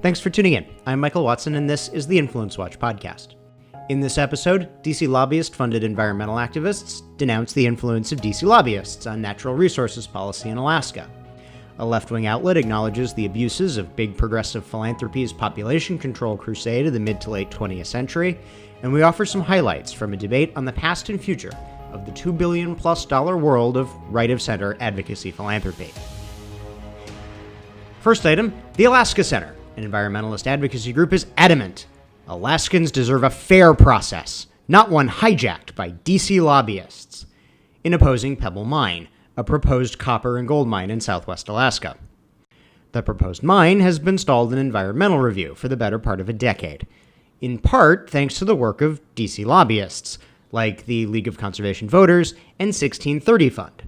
Thanks for tuning in. I'm Michael Watson, and this is the InfluenceWatch podcast. In this episode, DC lobbyist-funded environmental activists denounce the influence of DC lobbyists on natural resources policy in Alaska. A left-wing outlet acknowledges the abuses of big progressive philanthropy's population control crusade of the mid to late 20th century, and we offer some highlights from a debate on the past and future of the $2 billion+ world of right-of-center advocacy philanthropy. First item, the Alaska Center, an environmentalist advocacy group, is adamant Alaskans deserve a fair process, not one hijacked by DC lobbyists, in opposing Pebble Mine, a proposed copper and gold mine in southwest Alaska. The proposed mine has been stalled in environmental review for the better part of a decade, in part thanks to the work of DC lobbyists, like the League of Conservation Voters and 1630 Fund.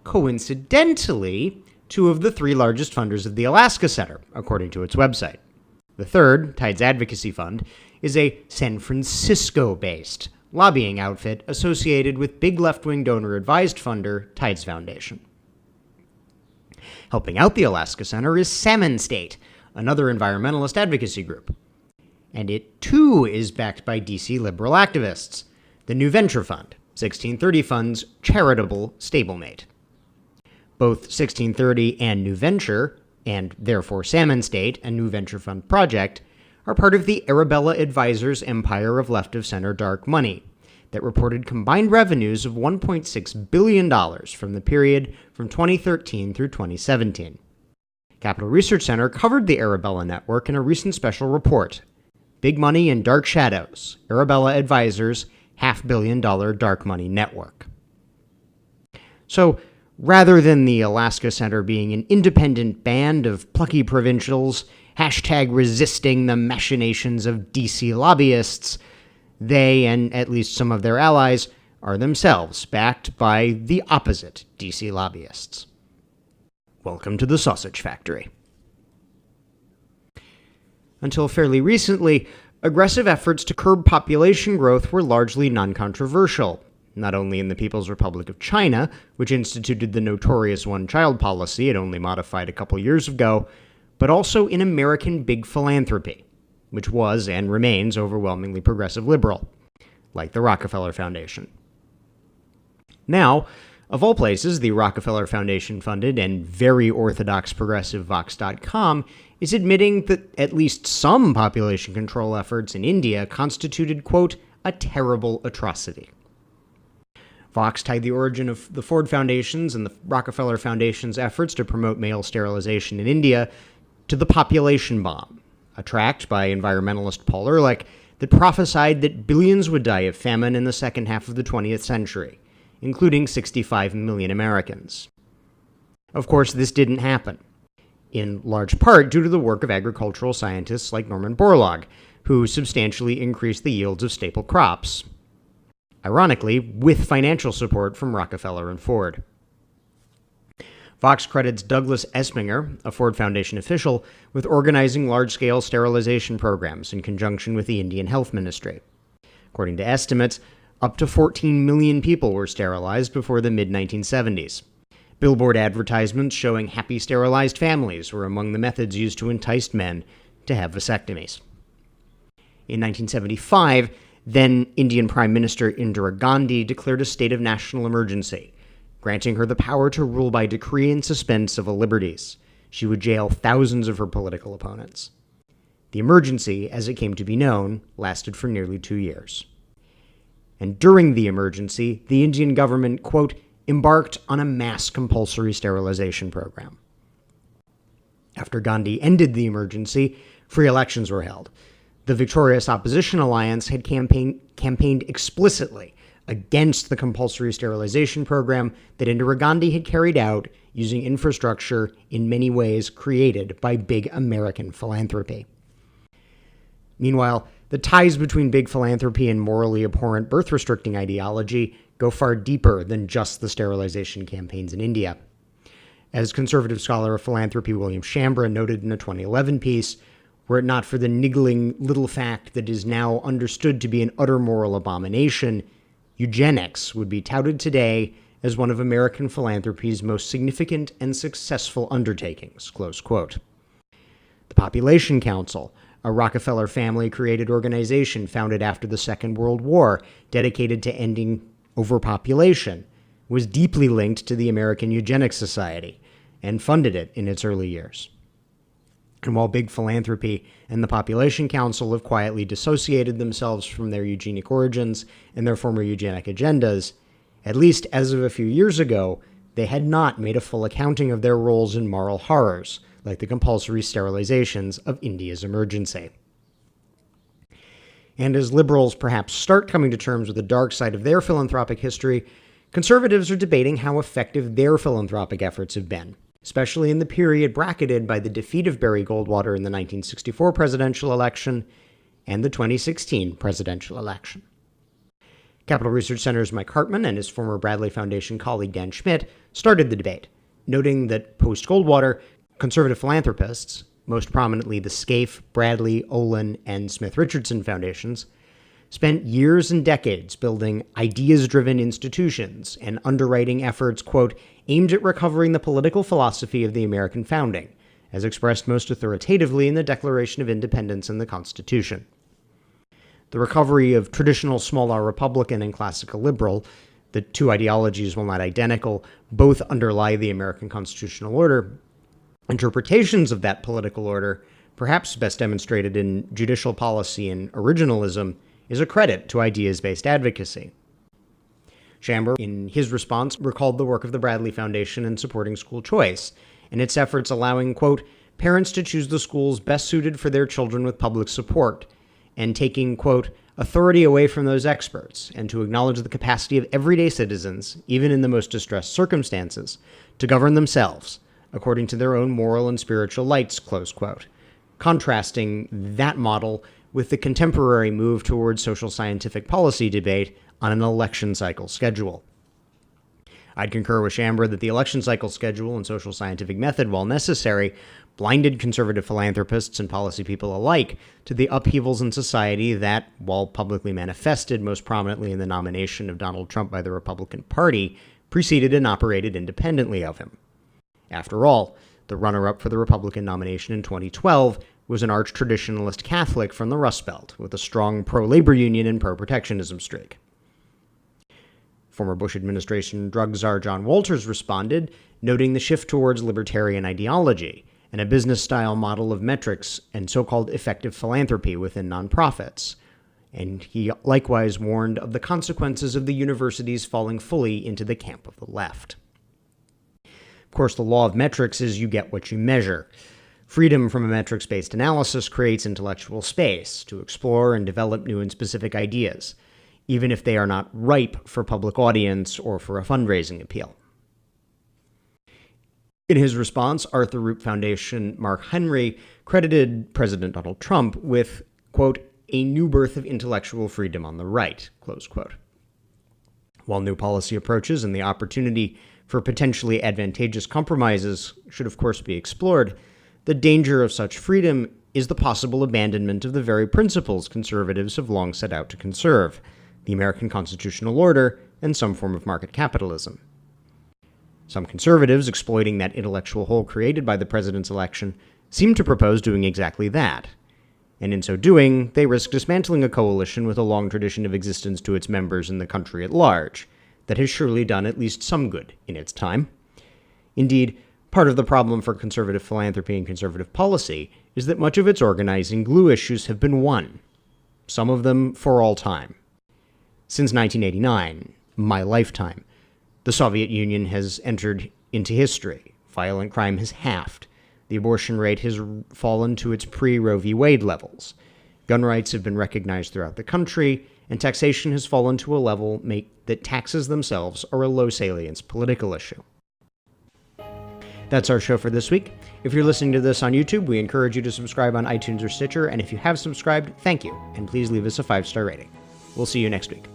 Coincidentally, two of the three largest funders of the Alaska Center, according to its website. The third, Tides Advocacy Fund, is a San Francisco-based lobbying outfit associated with big left-wing donor-advised funder Tides Foundation. Helping out the Alaska Center is Salmon State, another environmentalist advocacy group. And it, too, is backed by DC liberal activists, the New Venture Fund, 1630 Fund's charitable stablemate. Both 1630 and New Venture, and therefore Salmon State and New Venture Fund Project, are part of the Arabella Advisors empire of left-of-center dark money that reported combined revenues of $1.6 billion from the period from 2013 through 2017. Capital Research Center covered the Arabella network in a recent special report, Big Money and Dark Shadows, Arabella Advisors' $500 million dark money network. So, rather than the Alaska Center being an independent band of plucky provincials #resisting the machinations of DC lobbyists, they, and at least some of their allies, are themselves backed by the opposite DC lobbyists. Welcome to the sausage factory. Until fairly recently, aggressive efforts to curb population growth were largely non-controversial, not only in the People's Republic of China, which instituted the notorious one-child policy it only modified a couple years ago, but also in American big philanthropy, which was and remains overwhelmingly progressive liberal, like the Rockefeller Foundation. Now, of all places, the Rockefeller Foundation-funded and very orthodox progressive Vox.com is admitting that at least some population control efforts in India constituted, quote, a terrible atrocity. Vox tied the origin of the Ford Foundation's and the Rockefeller Foundation's efforts to promote male sterilization in India to the population bomb, a tract by environmentalist Paul Ehrlich that prophesied that billions would die of famine in the second half of the 20th century, including 65 million Americans. Of course, this didn't happen, in large part due to the work of agricultural scientists like Norman Borlaug, who substantially increased the yields of staple crops, ironically, with financial support from Rockefeller and Ford. Vox credits Douglas Esminger, a Ford Foundation official, with organizing large-scale sterilization programs in conjunction with the Indian Health Ministry. According to estimates, up to 14 million people were sterilized before the mid-1970s. Billboard advertisements showing happy sterilized families were among the methods used to entice men to have vasectomies. In 1975, then Indian Prime Minister Indira Gandhi declared a state of national emergency, granting her the power to rule by decree and suspend civil liberties. She would jail thousands of her political opponents. The emergency, as it came to be known, lasted for nearly 2 years. And during the emergency, the Indian government, quote, embarked on a mass compulsory sterilization program. After Gandhi ended the emergency, free elections were held. The Victorious Opposition Alliance had campaigned explicitly against the compulsory sterilization program that Indira Gandhi had carried out using infrastructure in many ways created by big American philanthropy. Meanwhile, the ties between big philanthropy and morally abhorrent birth-restricting ideology go far deeper than just the sterilization campaigns in India. As conservative scholar of philanthropy William Shambra noted in a 2011 piece, were it not for the niggling little fact that is now understood to be an utter moral abomination, eugenics would be touted today as one of American philanthropy's most significant and successful undertakings, close quote. The Population Council, a Rockefeller family-created organization founded after the Second World War, dedicated to ending overpopulation, was deeply linked to the American Eugenics Society and funded it in its early years. And while Big Philanthropy and the Population Council have quietly dissociated themselves from their eugenic origins and their former eugenic agendas, at least as of a few years ago, they had not made a full accounting of their roles in moral horrors, like the compulsory sterilizations of India's emergency. And as liberals perhaps start coming to terms with the dark side of their philanthropic history, conservatives are debating how effective their philanthropic efforts have been, especially in the period bracketed by the defeat of Barry Goldwater in the 1964 presidential election and the 2016 presidential election. Capital Research Center's Mike Hartman and his former Bradley Foundation colleague Dan Schmidt started the debate, noting that post-Goldwater, conservative philanthropists, most prominently the Scaife, Bradley, Olin, and Smith-Richardson foundations, spent years and decades building ideas-driven institutions and underwriting efforts, quote, aimed at recovering the political philosophy of the American founding, as expressed most authoritatively in the Declaration of Independence and the Constitution. The recovery of traditional small-r Republican and classical liberal, the two ideologies, while not identical, both underlie the American constitutional order. Interpretations of that political order, perhaps best demonstrated in judicial policy and originalism, is a credit to ideas-based advocacy. Chamber, in his response, recalled the work of the Bradley Foundation in supporting school choice, and its efforts allowing, quote, parents to choose the schools best suited for their children with public support, and taking, quote, authority away from those experts, and to acknowledge the capacity of everyday citizens, even in the most distressed circumstances, to govern themselves, according to their own moral and spiritual lights, close quote, contrasting that model with the contemporary move towards social scientific policy debate on an election cycle schedule. I'd concur with Chambers that the election cycle schedule and social scientific method, while necessary, blinded conservative philanthropists and policy people alike to the upheavals in society that, while publicly manifested most prominently in the nomination of Donald Trump by the Republican Party, preceded and operated independently of him. After all, the runner-up for the Republican nomination in 2012 was an arch-traditionalist Catholic from the Rust Belt with a strong pro-labor union and pro-protectionism streak. Former Bush administration drug czar John Walters responded, noting the shift towards libertarian ideology and a business-style model of metrics and so-called effective philanthropy within nonprofits. And he likewise warned of the consequences of the universities falling fully into the camp of the left. Of course, the law of metrics is you get what you measure. Freedom from a metrics-based analysis creates intellectual space to explore and develop new and specific ideas, even if they are not ripe for public audience or for a fundraising appeal. In his response, Arthur Root Foundation Mark Henry credited President Donald Trump with, quote, a new birth of intellectual freedom on the right, close quote. While new policy approaches and the opportunity for potentially advantageous compromises should of course be explored, the danger of such freedom is the possible abandonment of the very principles conservatives have long set out to conserve, the American constitutional order and some form of market capitalism. Some conservatives, exploiting that intellectual hole created by the president's election, seem to propose doing exactly that. And in so doing, they risk dismantling a coalition with a long tradition of existence to its members and the country at large, that has surely done at least some good in its time. Indeed, part of the problem for conservative philanthropy and conservative policy is that much of its organizing glue issues have been won, some of them for all time. Since 1989, my lifetime, the Soviet Union has entered into history. Violent crime has halved. The abortion rate has fallen to its pre-Roe v. Wade levels. Gun rights have been recognized throughout the country, and taxation has fallen to a level that taxes themselves are a low-salience political issue. That's our show for this week. If you're listening to this on YouTube, we encourage you to subscribe on iTunes or Stitcher, and if you have subscribed, thank you, and please leave us a 5-star rating. We'll see you next week.